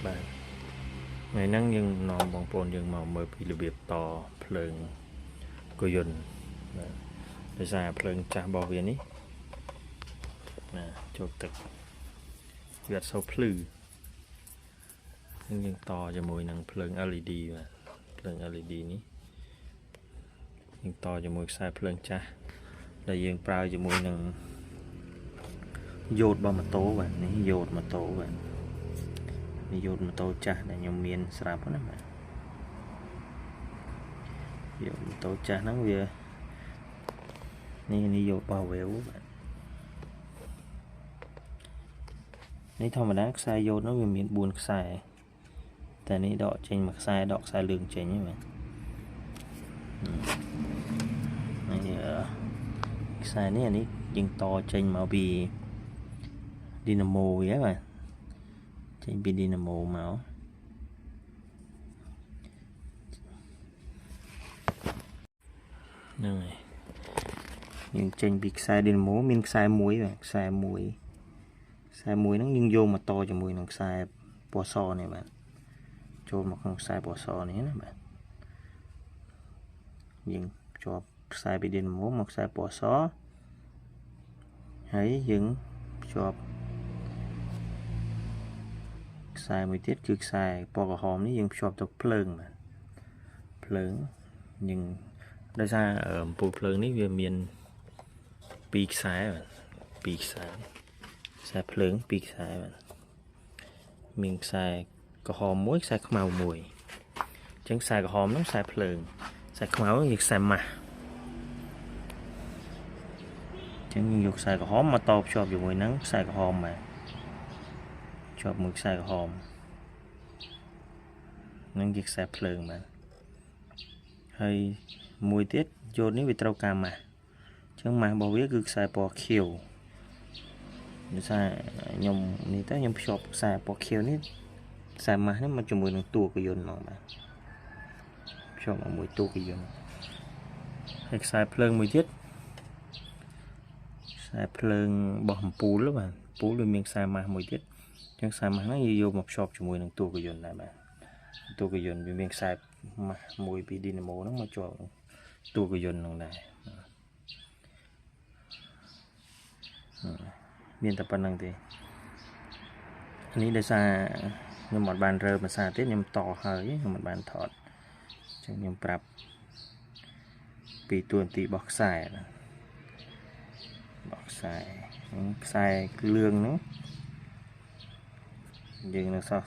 បាទថ្ងៃហ្នឹងយើងនាំបងប្អូនយើងមកមើលពីរបៀបតភ្លើងគោយន្តបាទដោយសារភ្លើងចាស់របស់វានេះបាទចូលទឹកវាអត់សូវភ្លឺយើងតជាមួយនឹងភ្លើង LED បាទភ្លើង LED នេះយើងតជាមួយខ្សែភ្លើងចាស់ដែលយើងប្រើជាមួយនឹងយ៉ូតរបស់ម៉ូតូបាទនេះយ៉ូតម៉ូតូបាទនេះយ៉ូតម៉ូតូចាស់ដែលខ្ញុំមានស្រាប់ណាបាទយ៉ូតម៉ូតូចាស់ហ្នឹងវានេះយ៉ូតរបស់ Wave បាទនេះធម្មតាខ្សែយ៉ូតហ្នឹងវាមាន4ខ្សែតែនេះដកចេញមួយខ្សែដកខ្សែលឿងចេញហ្នឹងបាទនេះខ្សែនេះអានេះយើងតចេញមកពី Dynamo វាបាទចេញពី Dynamo មកហ្នឹងហើយយើងចេញពីខ្សែ Dynamo មានខ្សែមួយបាទខ្សែមួយហ្នឹងយើងយកមកតជាមួយនឹងខ្សែពណ៌សនេះបាទចូលមកក្នុងខ្សែពណ៌សនេះណាបាទយើងភ្ជាប់ខ្សែពី Dynamo មកខ្សែពណ៌សហើយយើងភ្ជាប់ខ្សែមួយទៀតគឺខ្សែពណ៌ក្រហមនេះយើងភ្ជាប់ទៅភ្លើងបាទភ្លើងយើងដោយសារអំពូលភ្លើងនេះវាមាន2ខ្សែបាទ2ខ្សែភ្លើង2ខ្សែបាទមានខ្សែក្រហមមួយខ្សែខ្មៅមួយអញ្ចឹងខ្សែក្រហមហ្នឹងខ្សែភ្លើងខ្សែខ្មៅហ្នឹងជាខ្សែម៉ាស់អញ្ចឹងយើងយកខ្សែក្រហមមកតភ្ជាប់ជាមួយនឹងខ្សែក្រហមបាទភ្ជាប់មួយខ្សែក្រហមនឹងជាខ្សែភ្លើងបាទហើយមួយទៀតយ៉ូតនេះវាត្រូវការម៉ាស់អញ្ចឹងម៉ាស់របស់វាគឺខ្សែពណ៌ខៀវដោយសារខ្ញុំនេះទៅខ្ញុំភ្ជាប់ខ្សែពណ៌ខៀវនេះខ្សែម៉ាស់នេះមកជាមួយនឹងតួកយន្តមកបាទភ្ជាប់មកមួយតួកយន្តហើយខ្សែភ្លើងមួយទៀតខ្សែភ្លើងរបស់អំពូលបាទអំពូលវាមានខ្សែម៉ាស់មួយទៀតអញ្ចឹងខ្សែម៉ាស់ហ្នឹងយកមកភ្ជាប់ជាមួយនឹងតួកយន្តដែរបាទតួកយន្តវាមានខ្សែម៉ាស់មួយពី Dynamo ហ្នឹងមកជាប់តួកយន្តហ្នឹងដែរមានតែប៉ុណ្្នឹងទេអានេះដោយសារខ្ញុំអត់បានរើភាសាទៀតខ្ញុំតហើយខ្ញុំមិនបានថតអញ្ចឹងខ្ញុំប្រាប់ពីតួនាទីរបស់ខ្សែលឿងហ្នឹងយើងនៅសល់ខ្ស